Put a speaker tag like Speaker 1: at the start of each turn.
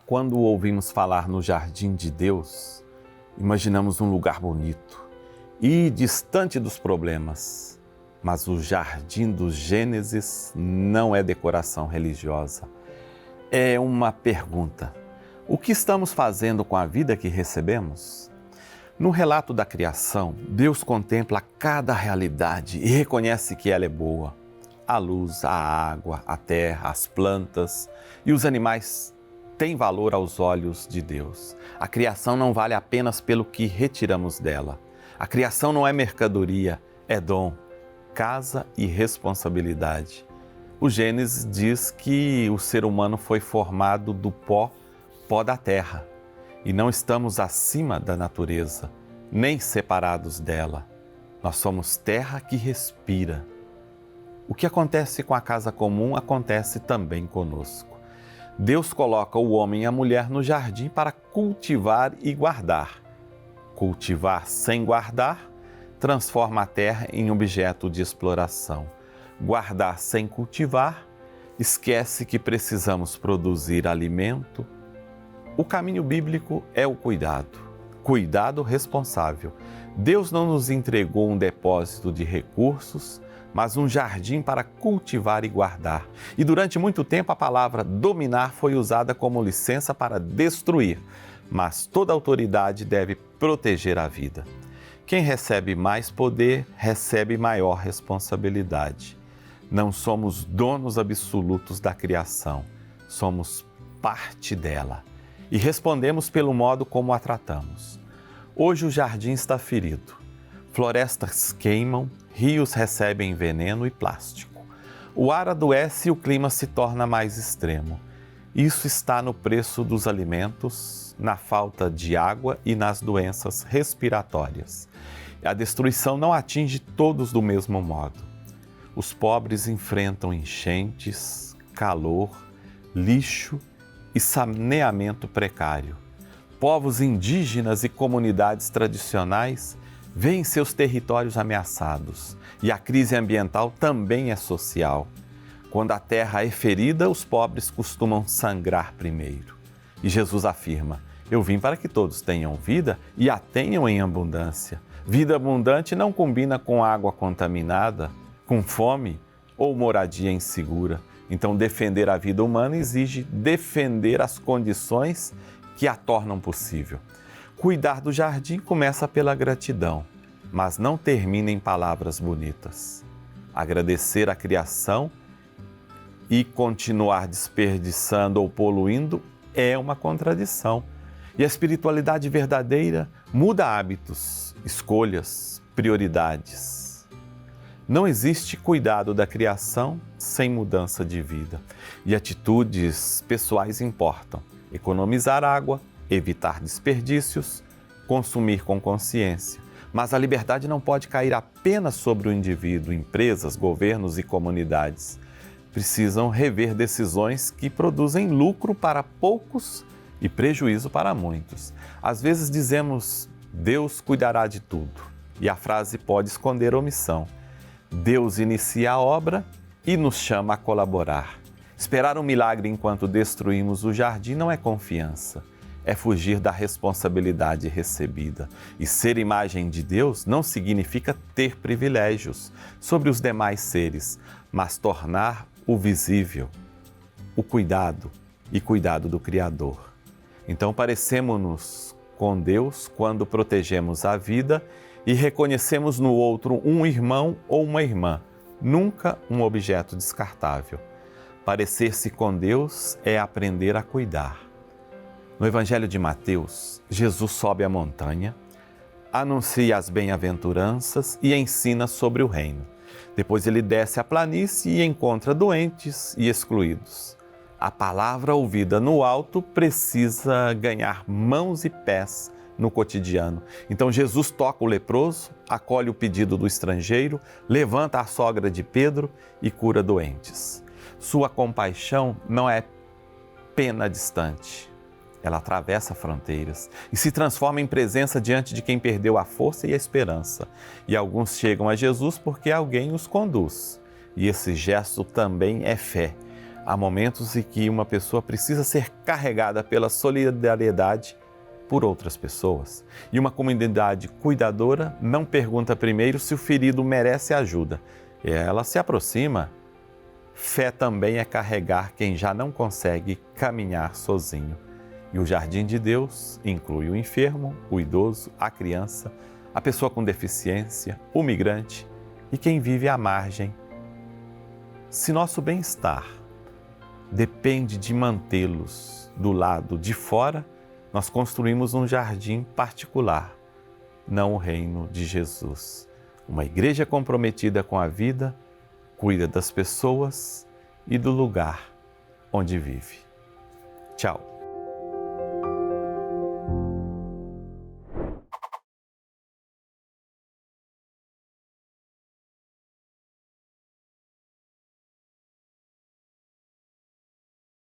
Speaker 1: Quando ouvimos falar no jardim de Deus, imaginamos um lugar bonito e distante dos problemas. Mas o jardim do Gênesis não é decoração religiosa. É uma pergunta: o que estamos fazendo com a vida que recebemos? No relato da criação, Deus contempla cada realidade e reconhece que ela é boa. A luz, a água, a terra, as plantas e os animais têm valor aos olhos de Deus. A criação não vale apenas pelo que retiramos dela. A criação não é mercadoria, é dom, casa e responsabilidade. O Gênesis diz que o ser humano foi formado do pó da terra, e não estamos acima da natureza, nem separados dela. Nós somos terra que respira. O que acontece com a casa comum acontece também conosco. Deus coloca o homem e a mulher no jardim para cultivar e guardar. Cultivar sem guardar transforma a terra em objeto de exploração. Guardar sem cultivar esquece que precisamos produzir alimento. O caminho bíblico é o cuidado. Cuidado responsável. Deus não nos entregou um depósito de recursos, mas um jardim para cultivar e guardar. E durante muito tempo a palavra dominar foi usada como licença para destruir, mas toda autoridade deve proteger a vida. Quem recebe mais poder, recebe maior responsabilidade. Não somos donos absolutos da criação, somos parte dela e respondemos pelo modo como a tratamos. Hoje o jardim está ferido, florestas queimam, rios recebem veneno e plástico. O ar adoece e o clima se torna mais extremo. Isso está no preço dos alimentos, na falta de água e nas doenças respiratórias. A destruição não atinge todos do mesmo modo. Os pobres enfrentam enchentes, calor, lixo e saneamento precário. Povos indígenas e comunidades tradicionais veem seus territórios ameaçados e a crise ambiental também é social. Quando a terra é ferida, os pobres costumam sangrar primeiro. E Jesus afirma: eu vim para que todos tenham vida e a tenham em abundância. Vida abundante não combina com água contaminada, com fome ou moradia insegura. Então, defender a vida humana exige defender as condições que a tornam possível. Cuidar do jardim começa pela gratidão, mas não termina em palavras bonitas. Agradecer a criação e continuar desperdiçando ou poluindo é uma contradição. E a espiritualidade verdadeira muda hábitos, escolhas, prioridades. Não existe cuidado da criação sem mudança de vida. E atitudes pessoais importam. Economizar água, evitar desperdícios, consumir com consciência. Mas a liberdade não pode cair apenas sobre o indivíduo. Empresas, governos e comunidades precisam rever decisões que produzem lucro para poucos e prejuízo para muitos. Às vezes dizemos: Deus cuidará de tudo. E a frase pode esconder omissão. Deus inicia a obra e nos chama a colaborar. Esperar um milagre enquanto destruímos o jardim não é confiança, é fugir da responsabilidade recebida. E ser imagem de Deus não significa ter privilégios sobre os demais seres, mas tornar o visível, o cuidado e cuidado do Criador. Então parecemos-nos com Deus quando protegemos a vida e reconhecemos no outro um irmão ou uma irmã, nunca um objeto descartável. Parecer-se com Deus é aprender a cuidar. No Evangelho de Mateus, Jesus sobe a montanha, anuncia as bem-aventuranças e ensina sobre o reino. Depois ele desce a planície e encontra doentes e excluídos. A palavra ouvida no alto precisa ganhar mãos e pés no cotidiano. Então Jesus toca o leproso, acolhe o pedido do estrangeiro, levanta a sogra de Pedro e cura doentes. Sua compaixão não é pena distante. Ela atravessa fronteiras e se transforma em presença diante de quem perdeu a força e a esperança. E alguns chegam a Jesus porque alguém os conduz. E esse gesto também é fé. Há momentos em que uma pessoa precisa ser carregada pela solidariedade por outras pessoas. E uma comunidade cuidadora não pergunta primeiro se o ferido merece ajuda. Ela se aproxima. Fé também é carregar quem já não consegue caminhar sozinho. E o jardim de Deus inclui o enfermo, o idoso, a criança, a pessoa com deficiência, o migrante e quem vive à margem. Se nosso bem-estar depende de mantê-los do lado de fora, nós construímos um jardim particular, não o reino de Jesus. Uma igreja comprometida com a vida, cuida das pessoas e do lugar onde vive. Tchau.